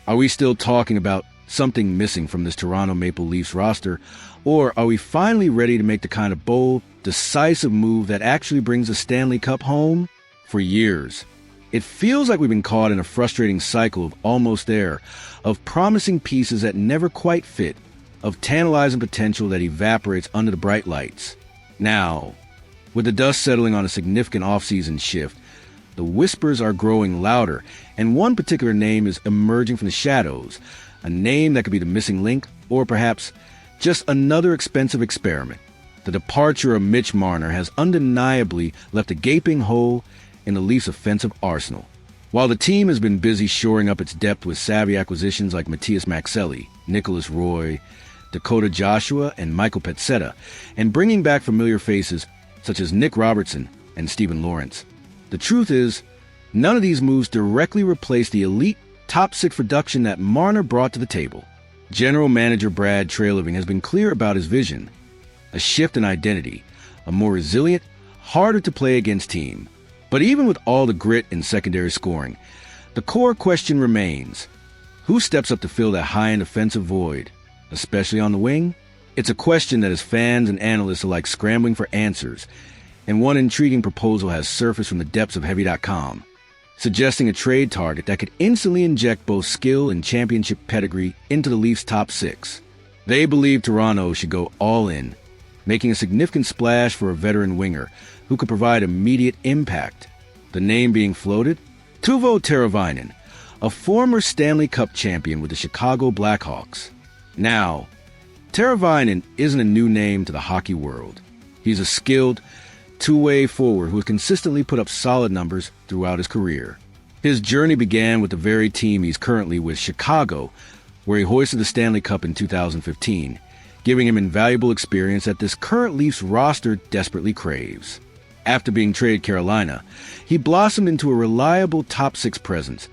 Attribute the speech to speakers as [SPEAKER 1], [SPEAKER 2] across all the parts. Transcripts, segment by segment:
[SPEAKER 1] Are we still talking about something missing from this Toronto Maple Leafs roster, or are we finally ready to make the kind of bold, decisive move that actually brings the Stanley Cup home? For years, it feels like we've been caught in a frustrating cycle of almost there, of promising pieces that never quite fit, of tantalizing potential that evaporates under the bright lights. Now, with the dust settling on a significant offseason shift, the whispers are growing louder, and one particular name is emerging from the shadows, a name that could be the missing link, or perhaps just another expensive experiment. The departure of Mitch Marner has undeniably left a gaping hole in the Leafs' offensive arsenal. While the team has been busy shoring up its depth with savvy acquisitions like Matias Maxelli, Nicholas Roy, Dakota Joshua, and Michael Pezzetta, and bringing back familiar faces such as Nick Robertson and Stephen Lawrence, the truth is, none of these moves directly replace the elite top six production that Marner brought to the table. General Manager Brad Treliving has been clear about his vision: a shift in identity, a more resilient, harder to play against team. But even with all the grit in secondary scoring, the core question remains: who steps up to fill that high-end offensive void, especially on the wing? It's a question that has fans and analysts alike scrambling for answers, and one intriguing proposal has surfaced from the depths of Heavy.com, suggesting a trade target that could instantly inject both skill and championship pedigree into the Leafs' top six. They believe Toronto should go all in, making a significant splash for a veteran winger who could provide immediate impact. The name being floated? Teuvo Teravainen, a former Stanley Cup champion with the Chicago Blackhawks. Now, Teravainen isn't a new name to the hockey world. He's a skilled, two-way forward who has consistently put up solid numbers throughout his career. His journey began with the very team he's currently with, Chicago, where he hoisted the Stanley Cup in 2015, giving him invaluable experience that this current Leafs roster desperately craves. After being traded to Carolina, he blossomed into a reliable top-six presence,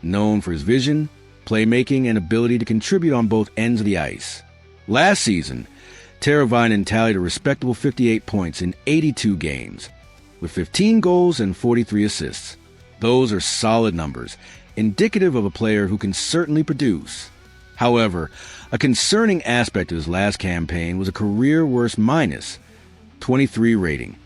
[SPEAKER 1] known for his vision, playmaking, and ability to contribute on both ends of the ice. Last season, Teravainen tallied a respectable 58 points in 82 games, with 15 goals and 43 assists. Those are solid numbers, indicative of a player who can certainly produce. However, a concerning aspect of his last campaign was a career-worst minus 23 rating,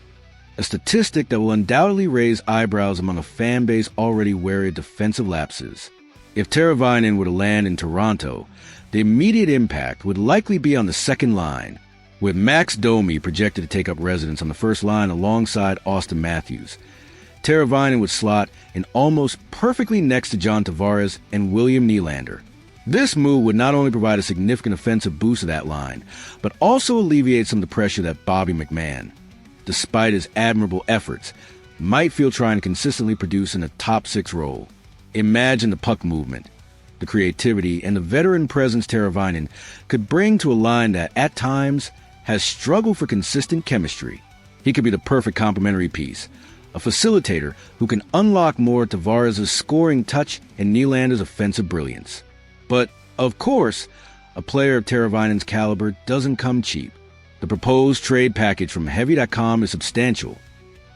[SPEAKER 1] a statistic that will undoubtedly raise eyebrows among a fan base already wary of defensive lapses. If Teravainen were to land in Toronto, the immediate impact would likely be on the second line, with Max Domi projected to take up residence on the first line alongside Auston Matthews. Teravainen would slot in almost perfectly next to John Tavares and William Nylander. This move would not only provide a significant offensive boost to that line, but also alleviate some of the pressure that Bobby McMahon, despite his admirable efforts, might feel trying to consistently produce in a top-six role. Imagine the puck movement, the creativity, and the veteran presence Teravainen could bring to a line that, at times, has struggled for consistent chemistry. He could be the perfect complementary piece, a facilitator who can unlock more of Tavares' scoring touch and Nylander's offensive brilliance. But, of course, a player of Teravainen's caliber doesn't come cheap. The proposed trade package from Heavy.com is substantial.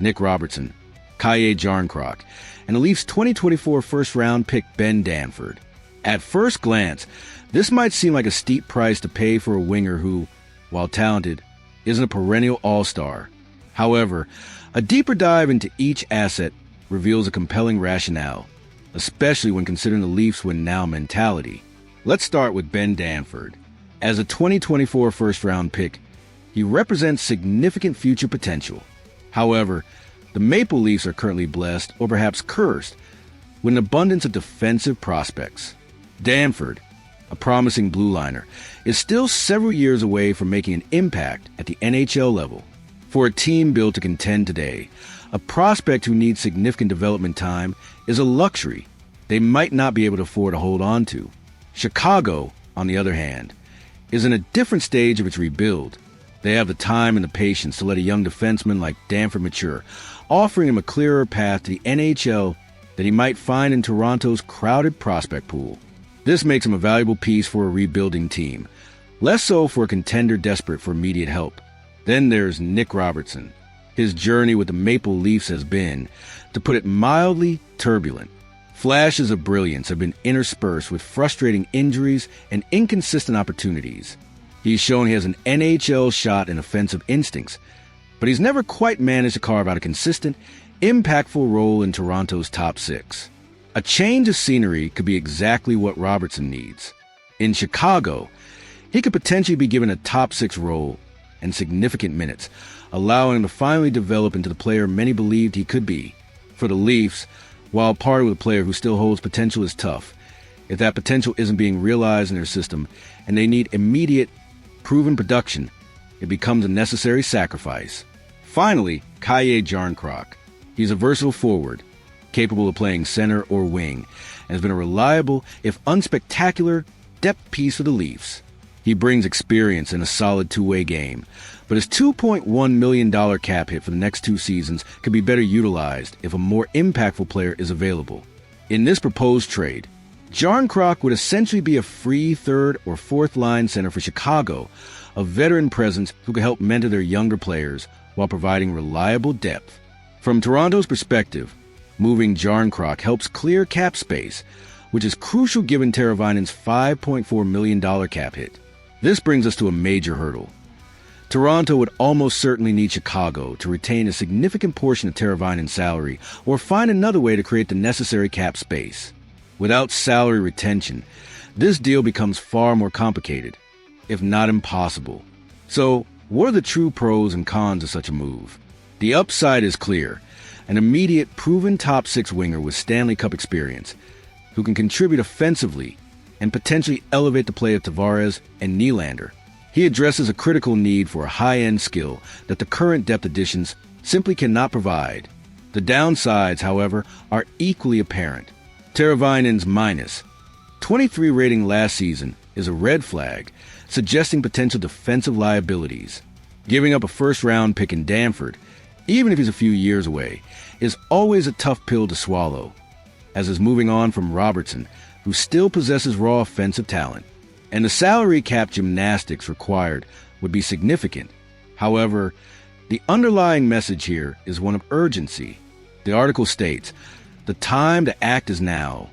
[SPEAKER 1] Nick Robertson, Kaye Jarnkrok, and the Leafs' 2024 first-round pick Ben Danford. At first glance, this might seem like a steep price to pay for a winger who, while talented, isn't a perennial all-star. However, a deeper dive into each asset reveals a compelling rationale, especially when considering the Leafs' win-now mentality. Let's start with Ben Danford. As a 2024 first-round pick, he represents significant future potential. However, the Maple Leafs are currently blessed, or perhaps cursed, with an abundance of defensive prospects. Danford, a promising blue liner, is still several years away from making an impact at the NHL level. For a team built to contend today, a prospect who needs significant development time is a luxury they might not be able to afford to hold on to. Chicago, on the other hand, is in a different stage of its rebuild. They have the time and the patience to let a young defenseman like Danford mature, offering him a clearer path to the NHL that he might find in Toronto's crowded prospect pool. This makes him a valuable piece for a rebuilding team, less so for a contender desperate for immediate help. Then there's Nick Robertson. His journey with the Maple Leafs has been, to put it mildly, turbulent. Flashes of brilliance have been interspersed with frustrating injuries and inconsistent opportunities. He's shown he has an NHL shot and offensive instincts, but he's never quite managed to carve out a consistent, impactful role in Toronto's top six. A change of scenery could be exactly what Robertson needs. In Chicago, he could potentially be given a top six role and significant minutes, allowing him to finally develop into the player many believed he could be. For the Leafs, while parting with a player who still holds potential is tough, if that potential isn't being realized in their system and they need immediate, proven production, it becomes a necessary sacrifice. Finally, Kaye Jarnkrok. He's a versatile forward, capable of playing center or wing, and has been a reliable, if unspectacular, depth piece for the Leafs. He brings experience and a solid two-way game, but his $2.1 million cap hit for the next 2 seasons could be better utilized if a more impactful player is available. In this proposed trade, Jarnkrok would essentially be a free third or fourth line center for Chicago, a veteran presence who could help mentor their younger players while providing reliable depth. From Toronto's perspective, moving Jarnkrok helps clear cap space, which is crucial given Teravainen's $5.4 million cap hit. This brings us to a major hurdle. Toronto would almost certainly need Chicago to retain a significant portion of Teravainen's salary or find another way to create the necessary cap space. Without salary retention, this deal becomes far more complicated, if not impossible. So, what are the true pros and cons of such a move? The upside is clear. An immediate, proven top six winger with Stanley Cup experience, who can contribute offensively and potentially elevate the play of Tavares and Nylander. He addresses a critical need for a high-end skill that the current depth additions simply cannot provide. The downsides, however, are equally apparent. Teravainen's -23 rating last season is a red flag, suggesting potential defensive liabilities. Giving up a first-round pick in Danford, even if he's a few years away, is always a tough pill to swallow, as is moving on from Robertson, who still possesses raw offensive talent. And the salary cap gymnastics required would be significant. However, the underlying message here is one of urgency. The article states, "The time to act is now."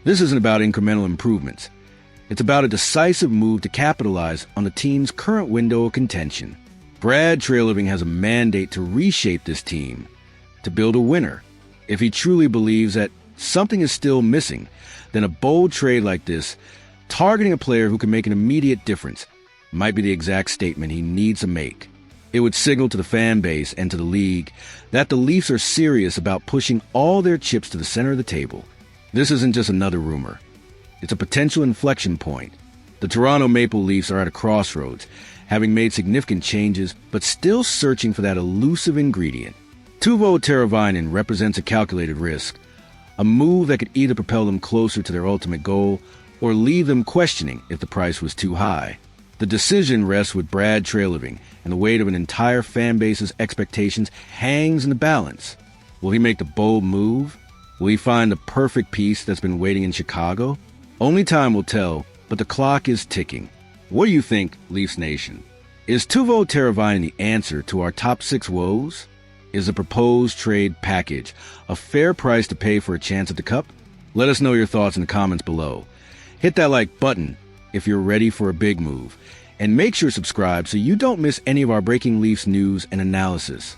[SPEAKER 1] This isn't about incremental improvements. It's about a decisive move to capitalize on the team's current window of contention. Brad Treliving has a mandate to reshape this team, to build a winner. If he truly believes that something is still missing, then a bold trade like this, targeting a player who can make an immediate difference, might be the exact statement he needs to make. It would signal to the fan base and to the league that the Leafs are serious about pushing all their chips to the center of the table. This isn't just another rumor. It's a potential inflection point. The Toronto Maple Leafs are at a crossroads, having made significant changes, but still searching for that elusive ingredient. Teuvo Teravainen represents a calculated risk, a move that could either propel them closer to their ultimate goal or leave them questioning if the price was too high. The decision rests with Brad Treliving, and the weight of an entire fan base's expectations hangs in the balance. Will he make the bold move? Will he find the perfect piece that's been waiting in Chicago? Only time will tell, but the clock is ticking. What do you think, Leafs Nation? Is Teuvo Teravainen the answer to our top six woes? Is the proposed trade package a fair price to pay for a chance at the Cup? Let us know your thoughts in the comments below. Hit that like button if you're ready for a big move, and make sure to subscribe so you don't miss any of our breaking Leafs news and analysis.